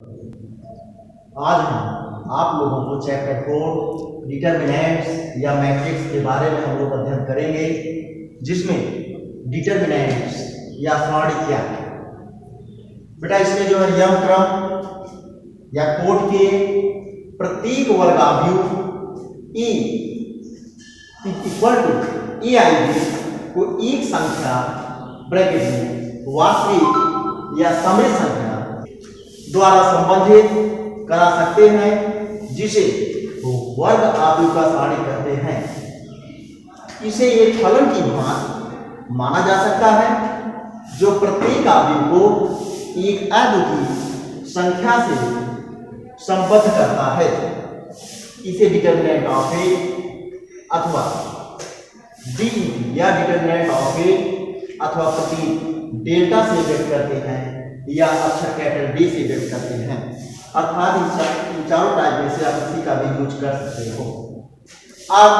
आज हम आप लोगों को चैप्टर 4 डिटर्मिनेंट्स या मैट्रिक्स के बारे में हम लोग अध्ययन करेंगे, जिसमें डिटर्मिनेंट्स या सारणी क्या है। बेटा इसमें जो है यम क्रम या कोट के प्रत्येक वर्गाव्यू ई इक्वल टू ए आई को एक संख्या ब्रैकेट में वास्तविक या समृद्ध संख्या द्वारा संबंधित करा सकते हैं, जिसे वर्ग आव्यूह का सारणी कहते हैं। इसे एक फलन की भांति माना जा सकता है, जो प्रत्येक आव्यूह को एक अद्वितीय संख्या से संबद्ध करता है। इसे डिटर्मिनेंट ऑफ ए अथवा डी या डिटर्मिनेंट ऑफ ए अथवा प्रतीक डेल्टा से व्यक्त करते हैं या अक्षर कैपिटल डी से व्यक्त करते हैं। अर्थात इन चारों टाइप में से आप किसी का भी यूज कर सकते हो। अब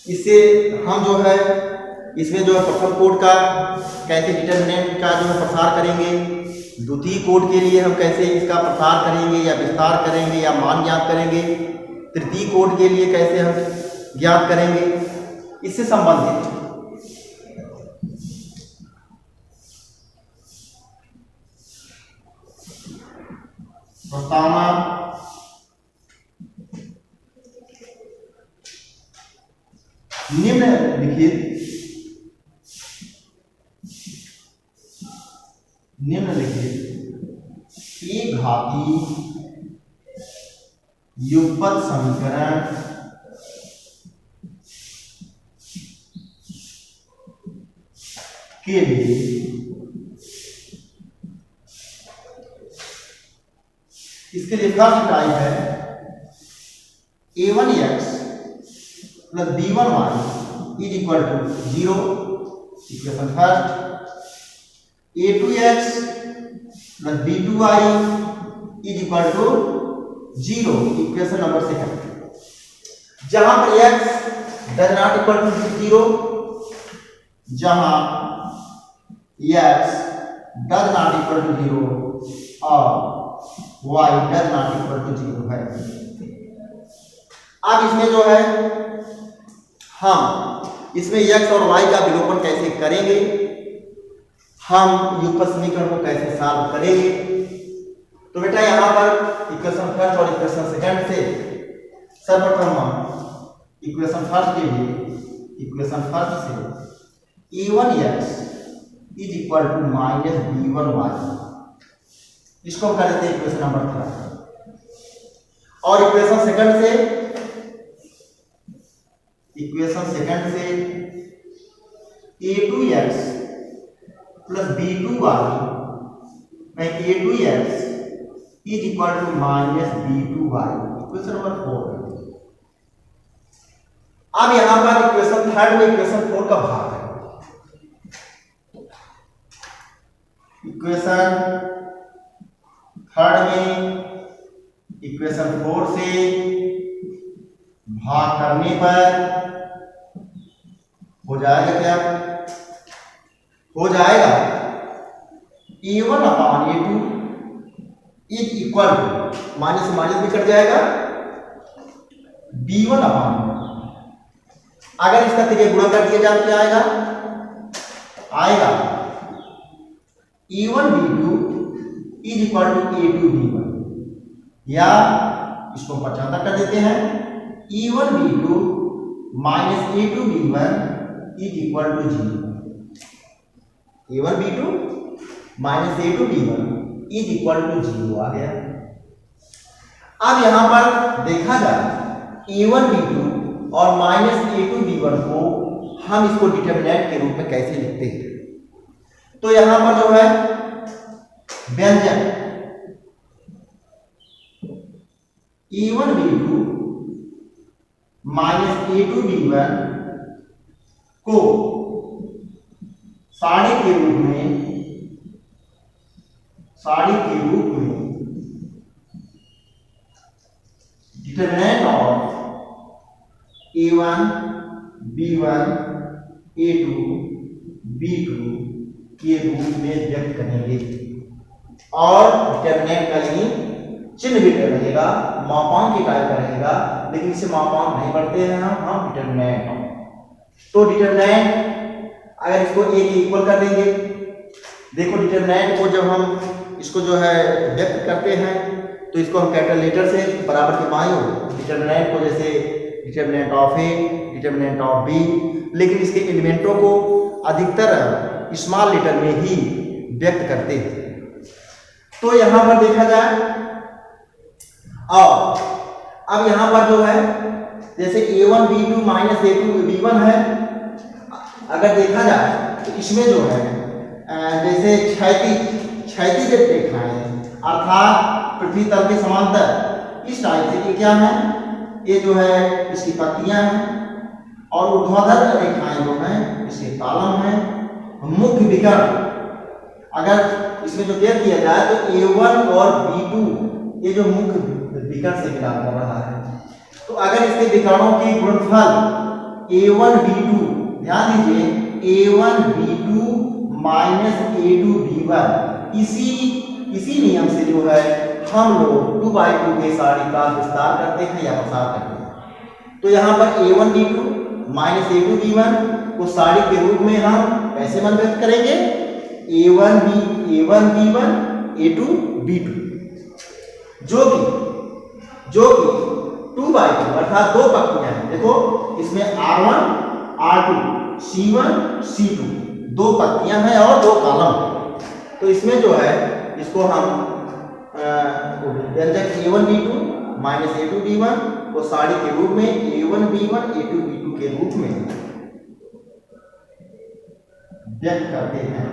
इसे हम जो है इसमें जो है प्रथम कोड का कैसे डिटर्मिनेंट का जो है प्रसार करेंगे, द्वितीय कोड के लिए हम कैसे इसका प्रसार करेंगे या विस्तार करेंगे या मान ज्ञात करेंगे, तृतीय कोड के लिए कैसे हम ज्ञात करेंगे, इससे संबंधित प्रस्तावना निम्नलिखित एक घातीय युगपत समीकरण के लिए इसके लिए फर्स्ट टाइप है a1x plus b1y is equal to 0, equation first. a2x plus b2y is equal to 0, equation number second. जहां पर x does not equal to 0, जहां x does not equal to 0 और y does not equal to 0 है। अब इसमें जो है हम इसमें x और y का विलोपन कैसे करेंगे, हम युगपत समीकरण को कैसे सॉल्व करेंगे। तो बेटा यहां पर इक्वेशन फर्स्ट और इक्वेशन सेकंड से सर्वप्रथम हम इक्वेशन फर्स्ट के लिए इक्वेशन फर्स्ट से a1x is equal to minus b1y, इसको हम कर देते हैं इक्वेशन नंबर 3। और इक्वेशन सेकंड से a2x plus b2y a2x is equal to minus b2y, equation number 4। अब यहां पर इक्वेशन थर्ड में इक्वेशन 4 का भाग है। इक्वेशन थर्ड में इक्वेशन 4 से भाग करने पर हो जाएगा क्या, हो जाएगा a1 upon a2 is equal to minus से माइनस भी कट जाएगा b1 अपान, अगर इसका तिरिया गुणा कर दिया जाए तो क्या आएगा a1 b2 is equal to a2 b1, या इसको 75 कर देते हैं a1 b2 minus a2 b1 is equal to 0। a1 b2 minus a2 b1 is equal to 0 आ गया। अब यहां पर देखा जाए a1 b2 और माइनस a2 b1 को हम इसको डिटर्मिनेंट के रूप में कैसे लिखते हैं। तो यहां पर जो है व्यंजक a1 b2 minus a2 b1 को सारणी के रूप में determinant of a1 b1 a2 b2 के रूप में व्यक्त करेंगे। और डिटरमिनेंट का यही चिन्ह भी रहेगा, मापांक की टाइप का रहेगा, लेकिन इसे मापांक नहीं पढ़ते हैं हम डिटरमिनेंट। तो डिटरमिनेंट अगर इसको a के इक्वल कर देंगे, देखो डिटरमिनेंट को जब हम इसको जो है व्यक्त करते हैं तो इसको हम कैपिटल लेटर से बराबर के बाईं ओर डिटरमिनेंट को जैसे determinant of a, determinant of b, लेकिन इसके एलिमेंटों को अधिकतर स्मॉल लेटर में ही व्यक्त करते हैं। तो यहां पर देखा जाए और अब यहां पर जो है जैसे a1 b2 minus a2 b1 है, अगर देखा जाए तो इसमें जो है जैसे क्षैतिज रेखाएं अर्थात पृथ्वी तल के समांतर इस टाइप से ये क्या है, ये जो है इसकी पत्तियां हैं, और ऊर्ध्वाधर रेखाएं जो हैं इसके कॉलम हैं। मुख्य विकर्ण अगर इसमें जो व्यक्त किया जाए तो a1 और b2 ये जो मुख्य विकर्ण से मिला कर रहा है, तो अगर इसके विकर्णों की गुणनफल a1 b2, ध्यान दीजिए a1 b2 minus a2 b1, इसी नियम से जो है हम लोग 2/2 के सारणी का विस्तार करते हैं या प्रसार करते हैं। तो यहाँ पर a1 b2 minus a2 b1 को सारणी के रूप में हम कैसे व्यक्त करेंगे, a1 b1 a2 b2, जो कि 2/2 अर्थात दो पंक्तियां हैं। देखो इसमें r1 r2 c1 c2 दो पंक्तियां हैं और दो कॉलम हैं। तो इसमें जो है इसको हम व्यंजक a1 b2 minus a2 b1 को सारणी के रूप में a1 b1 a2 b2 के रूप में व्यक्त करते हैं।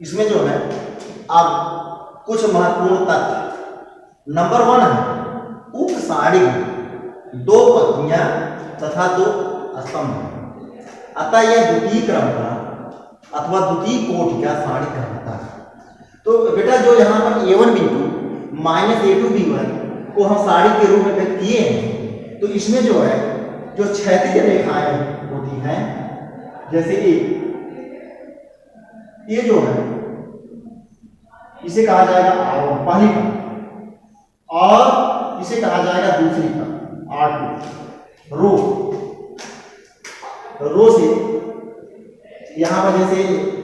इसमें जो है अब कुछ महत्वपूर्ण तथ्य। नंबर 1 है उक्त सारणी दो पंक्तियां तथा दो स्तंभ हैं, अतः यह द्वितीय क्रम का अथवा द्वितीय कोटि का सारणी कहलाता है। तो बेटा जो यहाँ पर a1 b2 minus a2 b1 को हम सारणी के रूप में व्यक्त किए हैं, तो इसमें जो है जो क्षैतिज रेखाएं होती हैं, जैसे ये जो है इसे कहा जाएगा r1 पहली पंक्ति, और इसे कहा जाएगा दूसरी पंक्ति r2 रो से, यहां पर जैसे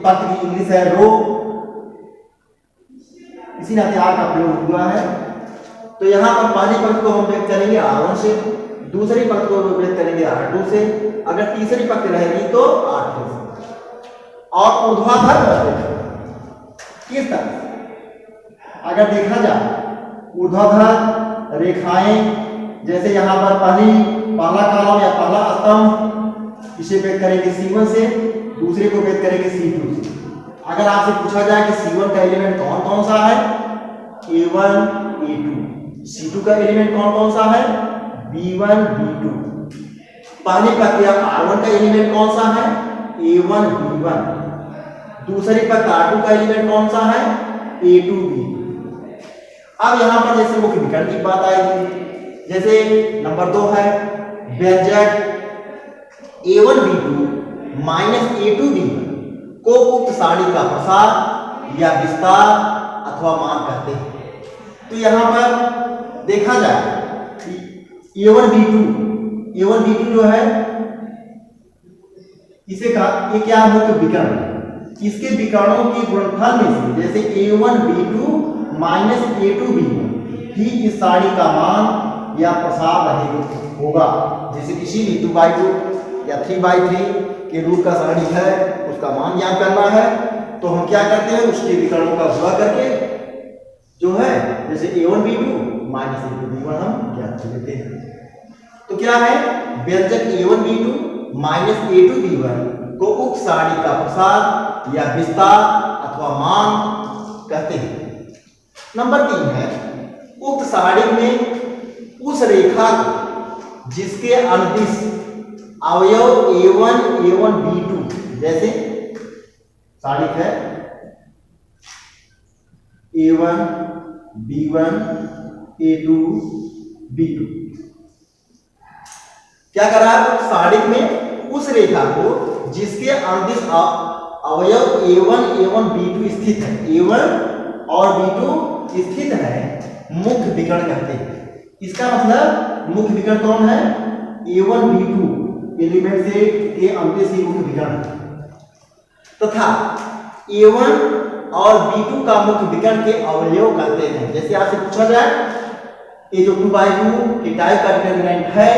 पंक्ति की इंग्लिश है रो, इसी नाते आर का प्रयोग हुआ है। तो यहां पर पहली पंक्ति को हम व्यक्त करेंगे r1 से, दूसरी पंक्ति को व्यक्त करेंगे r2 से, अगर तीसरी पंक्ति रहेगी तो r3 से। और ऊर्ध्वाधर किस तरह अगर देखा जाए ऊर्ध्वाधर रेखाएं, जैसे यहां पर पहला कॉलम या पहला स्तंभ इसे व्यक्त करेंगे c1 से, दूसरे को व्यक्त करेंगे c2 से। अगर आपसे पूछा जाए कि c1 का एलिमेंट कौन कौन सा है, a1 a2, c2 का एलिमेंट कौन कौन सा है, b1 b2, पहली पंक्ति r1 का एलिमेंट कौन सा है, a1 b1, दूसरी पंक्ति r2 का एलिमेंट कौन सा है, a2 b2। अब यहां पर जैसे मुख्य विकर्ण की बात आएगी, जैसे नंबर 2 है व्यंजक a1 b2 minus a2 b1 को उक्त सारणी का प्रसार या विस्तार अथवा मान कहते हैं। तो यहां पर देखा जाए a1 b2 जो है इसे कहा, ये क्या मुख्य विकर्ण है, इसके विकर्णों के गुणनफल में से जैसे a1 b2 minus a2 b1 ही इस सारणी का मान या प्रसार रहेगा होगा। जैसे किसी भी 2/2 या 3/3 के रूप का सारणी है, उसका मान ज्ञात करना है, तो हम क्या करते हैं, उसके विकर्णों का गुणा करके जो है जैसे a1 b2 minus a2 b1 हम ज्ञात कर लेते हैं। तो क्या है, व्यंजक a1 b2 minus a2 b1 को उक्त सारणी का प्रसार या विस्तार अथवा मान कहते हैं। नंबर 3 है उक्त सारणी में उस रेखा को जिसके अनुदिश अवयव a1 b2, जैसे सारणी है a1 b1 a2 b2, क्या कर रहा है? सारिक में उस रेखा को जिसके अंदिश अवयव A1 A1 B2 स्थित है, A1 और B2 स्थित है, मुख्य विकर्ण कहते हैं। इसका मतलब मुख्य विकर्ण कौन है? A1 B2 एलिमेंट से के अंदिश ही मुख्य विकर्ण तथा A1 और B2 का मुख्य विकर्ण के अवयव कहते हैं। जैसे आपसे पूछा जाए ये जो 2/2 के टाइप का डिटरमिनेंट है,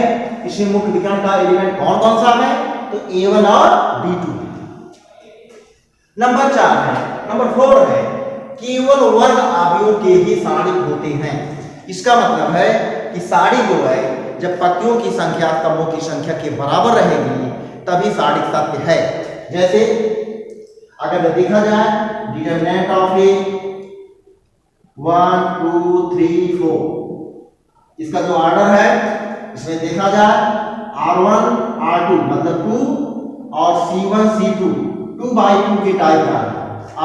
इसमें मुख्य विकर्ण का एलिमेंट कौन कौन सा है? तो A1 और B2। नंबर 4 है, नंबर 4 है, केवल वर्ग अवयव के ही सारिक होते हैं। इसका मतलब है कि सारिक जो है जब पत्तियों की संख्या स्तंभों की संख्या के बराबर रहेगी तभी सारिक सत्य है। जैसे अगर देखा जाए डिटरमिनेंट ऑफ ए 1 2 3 4, इसका जो ऑर्डर है इसमें देखा जाए R1 R2 मतलब 2 और C1 C2 2/2 के टाइप का,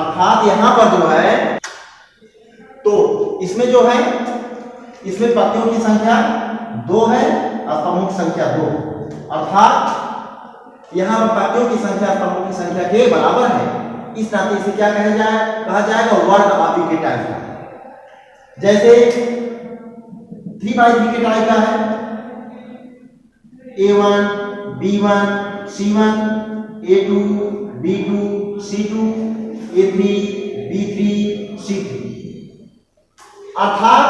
अर्थात यहां पर जो है तो इसमें जो है इसमें पत्तियों की संख्या 2 है और स्तंभों की संख्या 2, अर्थात यहां पत्तियों की संख्या स्तंभों की संख्या के बराबर है। इस नाते इसे क्या कहा जाएगा? वर्ग अवयव के टाइप का। जैसे 3/3 के टाइप का है, A1 B1 C1 A2 B2 C2 A3 B3 C3, अर्थात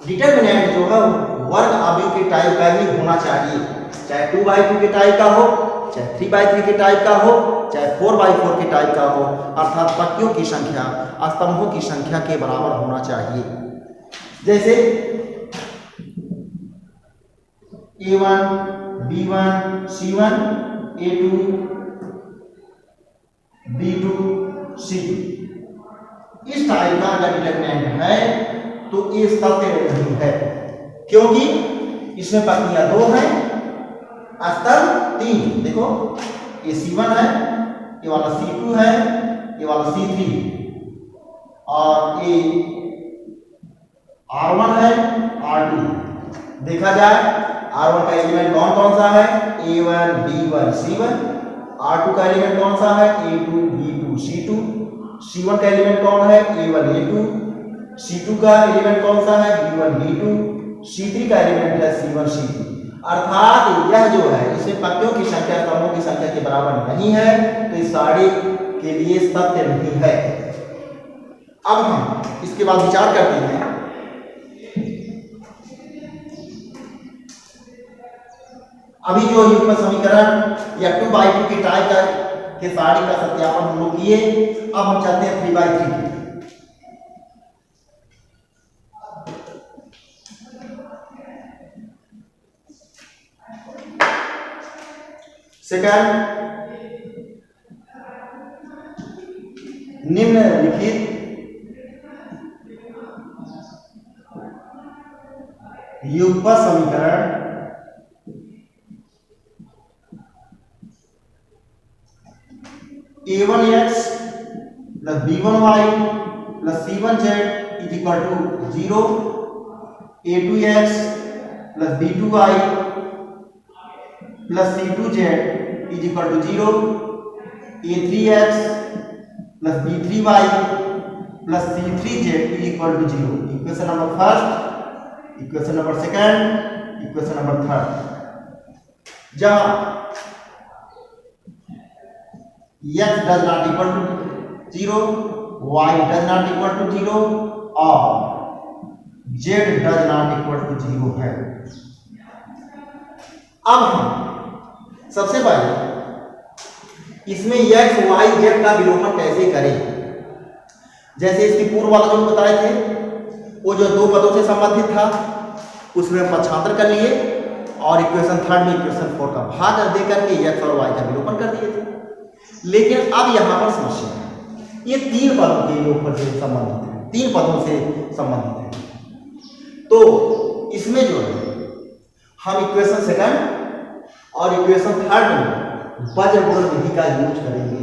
डिटरमिनेंट जो है वर्ग अवयव के टाइप का ही होना चाहिए, चाहे 2/2 के टाइप का हो, चाहे 3/3 के टाइप का हो, चाहे 4/4 के टाइप का हो, अर्थात पत्तियों की संख्या स्तंभों की संख्या के बराबर होना चाहिए। जैसे A1 B1 C1 A2 B2 C2, इस टाइप का अगर डिटरमिनेंट है तो ये सत्य नहीं है, क्योंकि इसमें पत्तियां 2 हैं, स्तंभ 3। देखो ये C1 है, ये वाला C2 है, ये वाला C3 और ये R1 है R2। देखा जाए R1 का एलिमेंट कौन कौन सा है? A1 B1 C1। R2 का एलिमेंट कौन सा है? A2 B2 C2। C1 का एलिमेंट कौन है? A1 A2। C2 का एलिमेंट कौन सा है? B1 B2। C3 का एलिमेंट है C1 C3। अर्थात यह जो है इसमें पत्तियों की संख्या स्तंभों की संख्या के बराबर नहीं है, तो इस सारिक के लिए सत्य नहीं है। अब हम इसके बाद विचार करते हैं अभी जो युग्म समीकरण या 2/2 के टाइप के सारिक का सत्यापन हम लोग किए। अब हम चलते हैं 3/3 के। सेकंड, निम्नलिखित युग्म समीकरण A1x plus B1y plus C1z is equal to 0, A2x plus B2y plus C2z is equal to 0, A3x plus B3y plus C3z is equal to 0। Equation number first, equation number second, equation number third. जहां x does not equal to 0, y does not equal to 0 और z does not equal to 0 है। अब हम सबसे पहले इसमें x y z का विलोपन कैसे करें। जैसे इसकी पूर्व वाला जो बताए थे वो जो 2 पदों से संबंधित था उसमें पक्षांतर कर लिए और इक्वेशन थर्ड में इक्वेशन 4 का भाग दे करके x और y का विलोपन कर दिए थे। लेकिन अब यहां पर समस्या है, ये 3 पदों के योग से संबंधित है, 3 पदों से संबंधित है। तो इसमें जो है हम इक्वेशन सेकंड और इक्वेशन थर्ड में वज्र गुणन विधि का यूज करेंगे।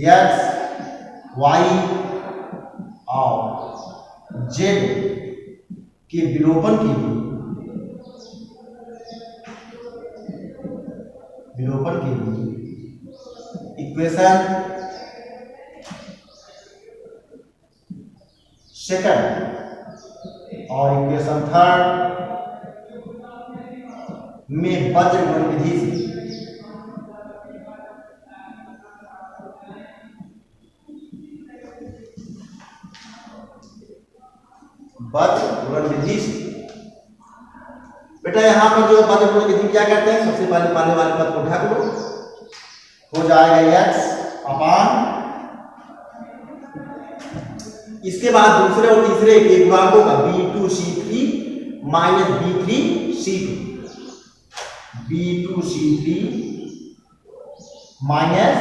x y और जेड के विलोपन के लिए इक्वेशन सेकंड और इक्वेशन थर्ड में वज्र गुण विधि से बेटा यहां पर जो वज्र गुण विधि क्या करते हैं, सबसे पहले पहले वाले पद को ढक लो, हो जाएगा x अपान, इसके बाद दूसरे और तीसरे के गुणांकों का b2c3 minus b3c2 minus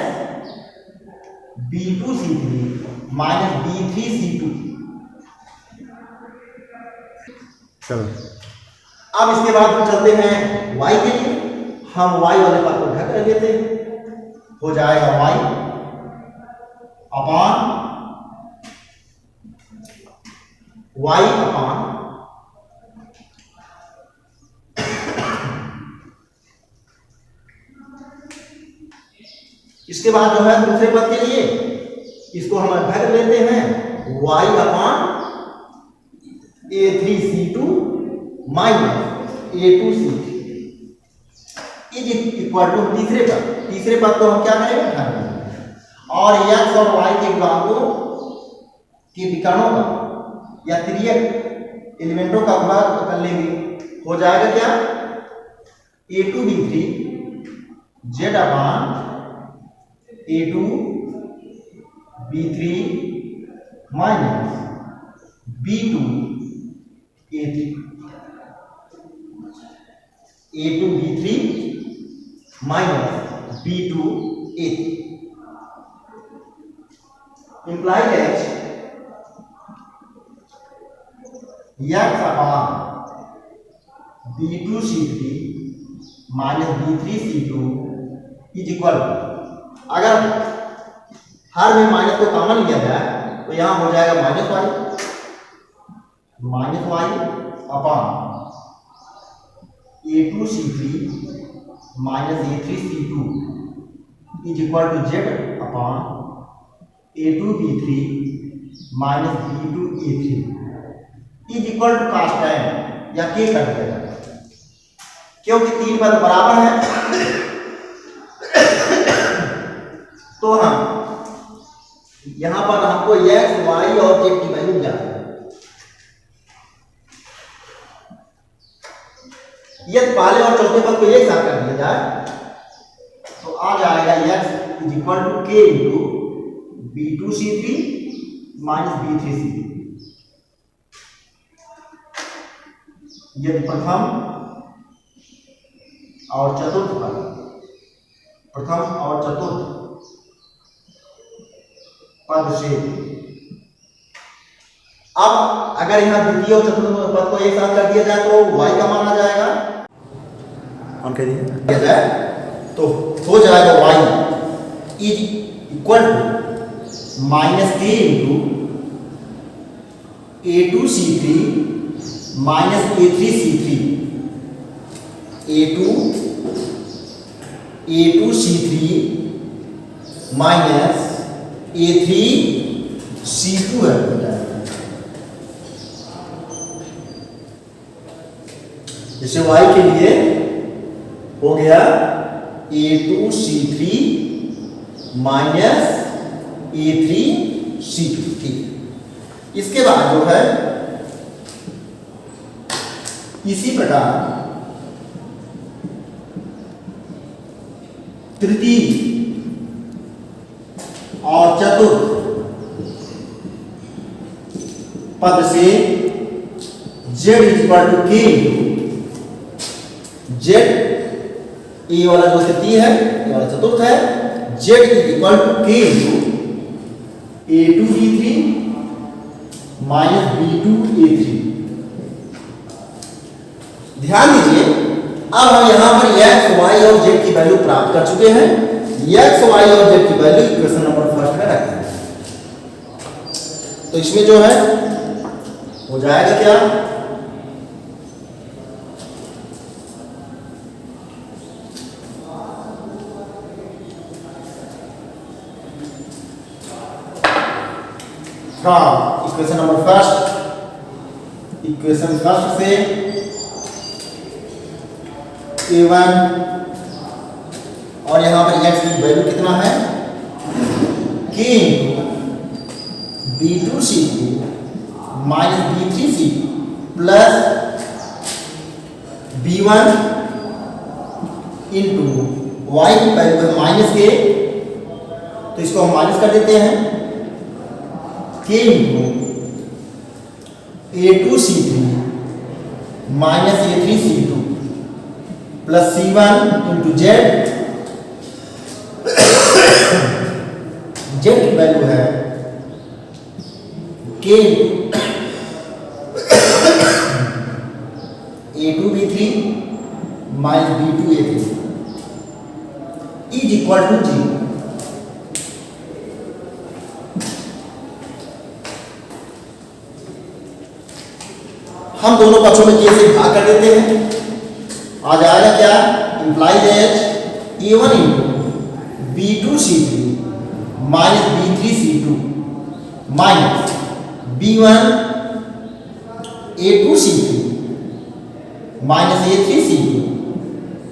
b2c3 minus b3c2। चलो अब इसके बाद हम चलते हैं y के लिए, हम y वाले पद को ढक लेते हैं, हो जाएगा y अपान इसके बाद जो है दूसरे पद के लिए इसको हम ढक लेते हैं y upon a3c2 minus a2c3 is equal to तीसरे पद को हम क्या करेंगे, ढक देंगे और x और y के गुणांकों के विकर्णों का या तिर्यक एलिमेंटों का गुणा कर लेंगे, हो जाएगा क्या a2b3 z upon a2b3 minus b2a3 a2b3 minus b2a3 imply that x upon b2c3 minus b3c2 is equal to, अगर हर में माइनस को कॉमन लिया जाए तो यहां हो जाएगा minus y upon a2c3 minus a3c2 is equal to z upon a2b3 minus b2a3 is equal to cos tan या k कर दिया जाएगा, क्योंकि तीन पद बराबर है तो हम यहां पर हमको x, y और z की वैल्यू जाननी है। यदि पहले और चौथे पद को एक साथ कर दिया जाए तो आ जाएगा x is equal to k into b2c3 minus b3c3। यदि प्रथम और चतुर्थ पद से, अब अगर यहां द्वितीय और चतुर्थ पद को एक साथ कर दिया जाए तो y का मान आ जाएगा, हम कह दिया जाए तो हो जाएगा y is equal to minus k into a2c3 minus a3c3 a2c3 minus a3c2 है बेटा, जैसे y के लिए हो गया a2c3 माइनस a3c2। ठीक, इसके बाद जो है इसी प्रकार तृतीय और चतुर्थ पद से z is equal to k, z ये वाला जो तृतीय है, ये वाला चतुर्थ है, z is equal to k a2b3 minus b2a3। ध्यान दीजिए, अब हम यहां पर x, y और z की वैल्यू प्राप्त कर चुके हैं। x, y और z की वैल्यू इक्वेशन नंबर फर्स्ट में रखते हैं। तो इसमें जो है हो जाएगा क्या? From equation number first, equation first से a1 और यहां पर x की वैल्यू कितना है k b2c2 minus b3c2 plus b1 into y की वैल्यू है माइनस k, तो इसको हम माइनस कर देते हैं, k into a2c3 minus a3c2 plus c1 into z, z की वैल्यू है k a2b3 minus b2a3 is equal to 0। हम दोनों पक्षों में k से भाग कर देते हैं, आ जाएगा क्या? Implies as a1 into b2c3 minus b3c2 minus b1 a2c3 minus a3c2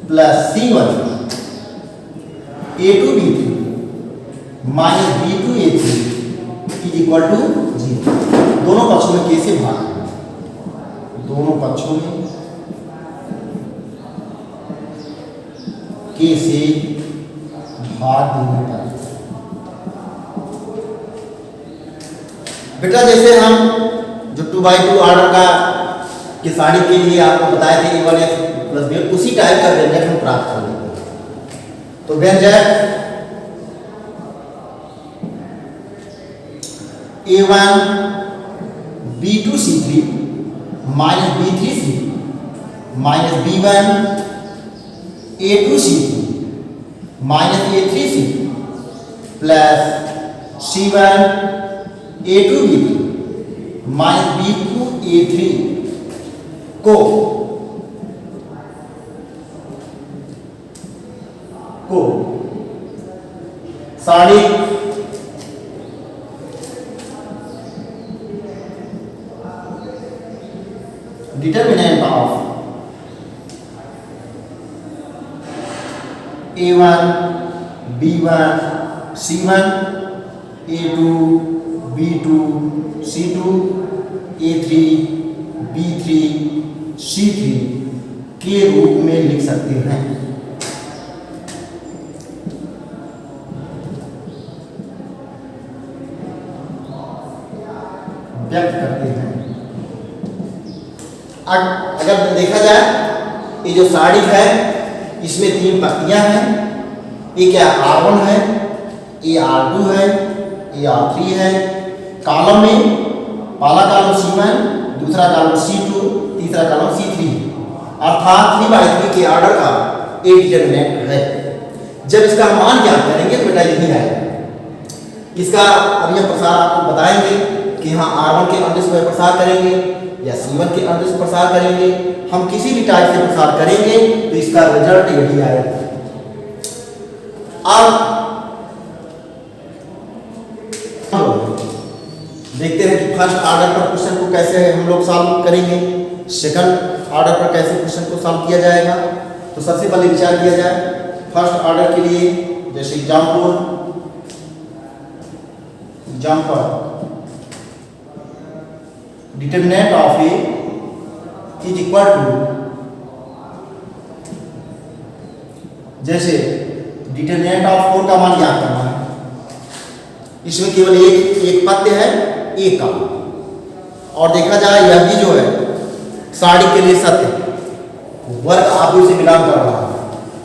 plus c1 a2b3 minus b2a3 is equal to 0। दोनों पक्षों में k से भाग, दोनों पक्षों में k से भाग देने पर बेटा, जैसे हम जो 2/2 ऑर्डर का की साड़ी के लिए आपको बताए थे a1x प्लस b, उसी टाइप का व्यंजक हम प्राप्त कर लेते हैं। तो व्यंजक a1 b2c3 minus b3c2 minus b1 a2c2 minus a3c2 plus c1 a2b3 minus b2a3 को sari determinant of a1 b1 c1 a2 b2 c2 a3 b3 c3 के रूप में लिख सकते हैं। व्यक्त करते हैं। अगर देखा जाए, ये जो साड़ी है इसमें 3 पत्तियां हैं। ये क्या R1 है, ये R2 है, ये R3 है। कॉलम में पहला कॉलम C1, दूसरा कॉलम C2, तीसरा कॉलम C3, अर्थात 3/3 के ऑर्डर का एक डिटरमिनेंट है। जब इसका मान ज्ञात करेंगे तो बेटा यही आएगा। इसका अभी हम प्रसार आपको बताएंगे कि हाँ R1 के अंश पर प्रसार करेंगे या C1 के अंश पर प्रसार करेंगे। हम किसी भी टाइप से प्रसार करेंगे तो इसका रिजल्ट यही आएगा। अब देखते हैं कि फर्स्ट ऑर्डर पर क्वेश्चन को कैसे हम लोग सॉल्व करेंगे, सेकंड ऑर्डर पर कैसे क्वेश्चन को सॉल्व किया जाएगा। तो सबसे पहले विचार किया जाए फर्स्ट ऑर्डर के लिए, जैसे example determinant of A is equal to, जैसे डिटरमिनेंट ऑफ 4 का मान ज्ञात करना है। इसमें केवल एक पत्य है ए का, और देखा जाए यह भी जो है साड़ी के लिए सत्य वर्ग आव्यूह से मिलान कर रहा है,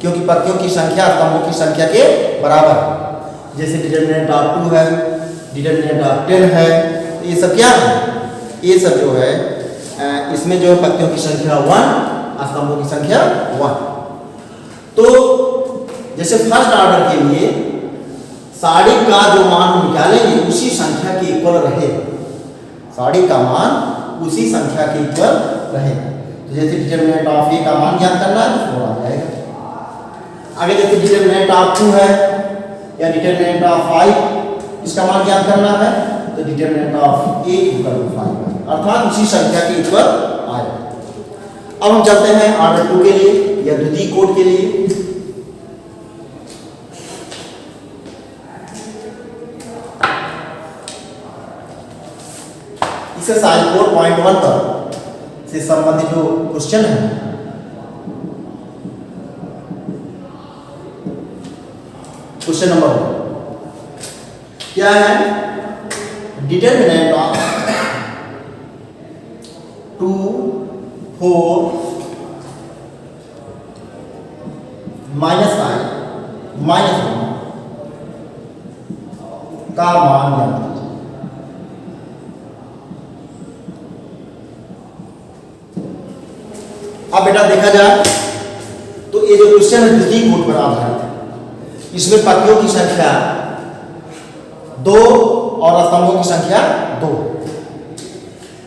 क्योंकि पत्तियों की संख्या स्तंभों की संख्या के बराबर है। जैसे डिटरमिनेंट ऑफ 2 है, डिटरमिनेंट ऑफ 10 है, ये सब क्या है, ये सब जो है इसमें जो है पत्तियों की संख्या 1, स्तंभों की संख्या 1। तो जैसे फर्स्ट ऑर्डर के लिए साड़ी का जो मान हम निकालेंगे उसी संख्या के इक्वल रहे, साड़ी का मान उसी संख्या के इक्वल रहेगा। तो जैसे डिटरमिनेंट ऑफ ए का मान ज्ञात करना है तो 4 आ जाएगा। आगे जैसे डिटरमिनेंट ऑफ 2 है या डिटरमिनेंट ऑफ 5, इसका मान ज्ञात करना है तो determinant of A equal to 5, अर्थात उसी संख्या के इक्वल आएगा। अब हम चलते हैं ऑर्डर 2 के लिए या द्वितीय कोड के लिए। एक्सरसाइज 4.1 पर से संबंधित जो क्वेश्चन है, क्वेश्चन नंबर 1 क्या है? डिटरमिनेंट ऑफ 2, 4, -5, -1 का मान ज्ञात कीजिए। अब बेटा देखा जाए तो ये जो क्वेश्चन है द्वितीय कोड पर आधारित है। इसमें पंक्तियों की संख्या 2 और स्तंभों की संख्या 2।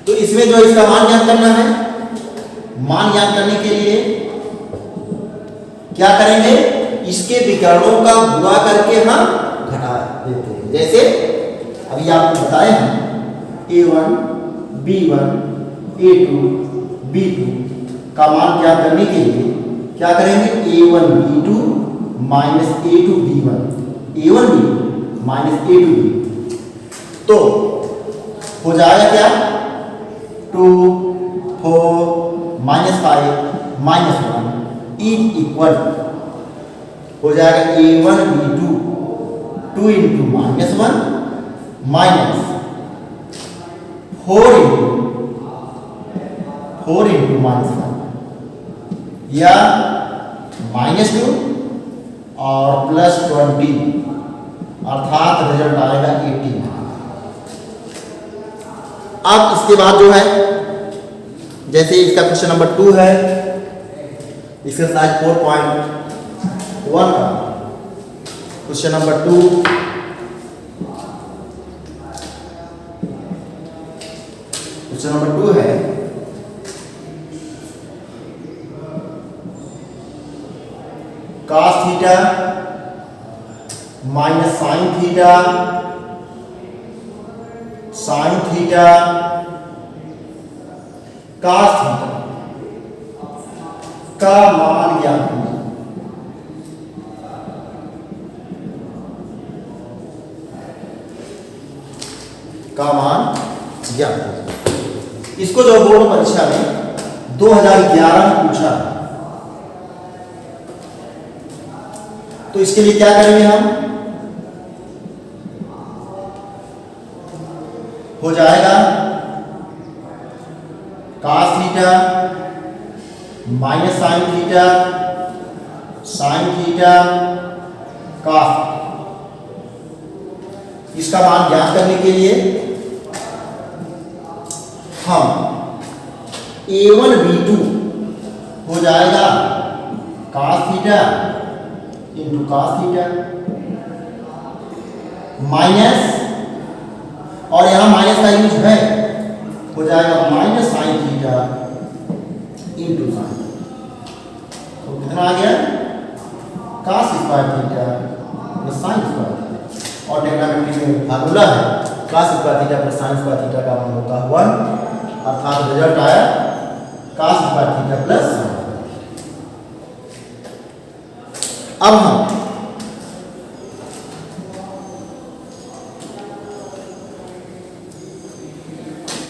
तो इसमें जो इसका मान ज्ञात करना है, मान ज्ञात करने के लिए क्या करेंगे? इसके विकर्णों का गुणा करके हम घटा देते हैं। जैसे अभी आपको बताए हैं a1 b1 a2 b2 का मान ज्ञात करने के लिए क्या करेंगे? a1 b2 minus a2 b1, a1 b2 minus a2 b2। तो हो जाएगा क्या? 2, 4, -5, -1 इज इक्वल हो जाएगा a1 b2 2 into -1 minus 4 into -1 या -2 और +20, अर्थात रिजल्ट आएगा 18। अब इसके बाद जो है, जैसे इसका क्वेश्चन नंबर 2 है, एक्सरसाइज 4.1 का क्वेश्चन नंबर 2 क्वेश्चन नंबर 2 है cos theta minus sine theta cos theta का मान ज्ञात कीजिए। का मान ज्ञात कीजिए। इसको जो बोर्ड परीक्षा में 2011 में पूछा, तो इसके लिए क्या करेंगे हम? हो जाएगा cos theta minus sine theta cos। इसका मान ज्ञात करने के लिए हम a1 b2 हो जाएगा cos theta into cos theta minus, और यहां माइनस का यूज है, हो जाएगा minus sine theta into sine. तो कितना आ गया? cos square theta plus sine square theta, और ट्रिग्नोमेट्री में फार्मूला है cos square theta plus sine square theta का मान होता है 1, अर्थात रिजल्ट आया cos स्क्वायर थीटा प्लस। अब हम